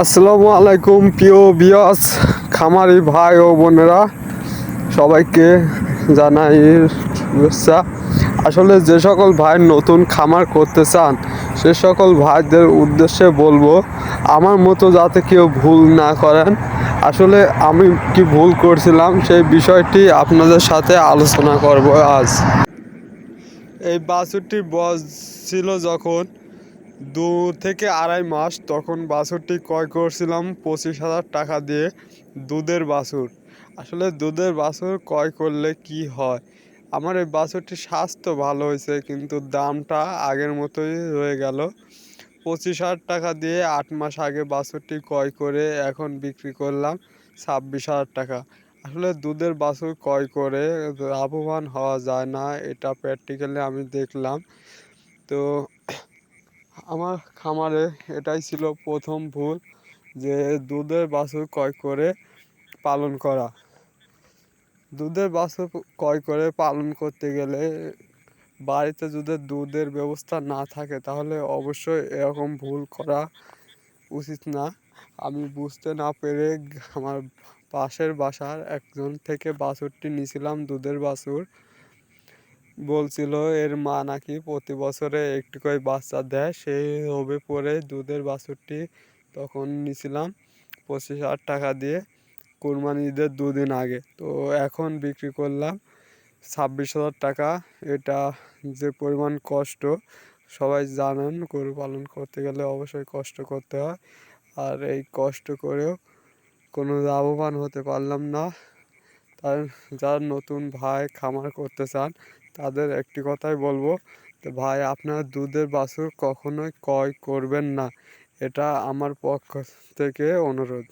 আসসালামু আলাইকুম প্রিয় বিয়াস খামারি ভাই ও বোনেরা, সবাইকে জানাই শুভেচ্ছা। আসলে যে সকল ভাই নতুন খামার করতে চান সে সকল ভাইদের উদ্দেশ্যে বলবো, আমার মতো যাতে কেউ ভুল না করেন। আসলে আমি কি ভুল করছিলাম সেই বিষয়টি আপনাদের সাথে আলোচনা করব আজ। এই বাছুরটির বয়স ছিল যখন 2 থেকে আড়াই মাস, তখন বাছুরটি ক্রয় করছিলাম 25,000 টাকা দিয়ে। দুধের বাছুর। আসলে দুধের বাছুর ক্রয় করলে কি হয়, আমার এই বাছুরটির স্বাস্থ্য ভালো হয়েছে কিন্তু দামটা আগের মতোই রয়ে গেল। 25,000 টাকা দিয়ে 8 মাস আগে বাছুরটি ক্রয় করে এখন বিক্রি করলাম 26,000 টাকা। আসলে দুধের বাছুর ক্রয় করে লাভবান হওয়া যায় না, এটা প্র্যাকটিক্যালি আমি দেখলাম। তো আমার খামারে এটাই ছিল প্রথম ভুল, যে দুধের বাছুর ক্রয় করে পালন করা। দুধের বাছুর ক্রয় করে পালন করতে গেলে বাড়িতে যদি দুধের ব্যবস্থা না থাকে তাহলে অবশ্যই এরকম ভুল করা উচিত না। আমি বুঝতে না পেরে আমার পাশের বাসার একজন থেকে বাছুরটি নিয়েছিলাম, দুধের বাছুর। বলছিল এর মা নাকি প্রতি বছরে একটি করে বাচ্চা দেয়, সেই লোভে পড়ে দুধের বাছুরটি তখন নিয়েছিলাম 25,000 টাকা দিয়ে, কোরবানি ঈদের 2 দিন আগে। তো এখন বিক্রি করলাম 26,000 টাকা। এটা যে পরিমাণ কষ্ট সবাই জানেন, গরু পালন করতে গেলে অবশ্যই কষ্ট করতে হয়, আর এই কষ্ট করেও কোনো লাভবান হতে পারলাম না। তার যারা নতুন ভাই খামার করতে চান তাদের একটি কথাই বলবো, তো ভাই আপনারা দুধের বাছুর কখনোই ক্রয় করবেন না, এটা আমার পক্ষ থেকে অনুরোধ।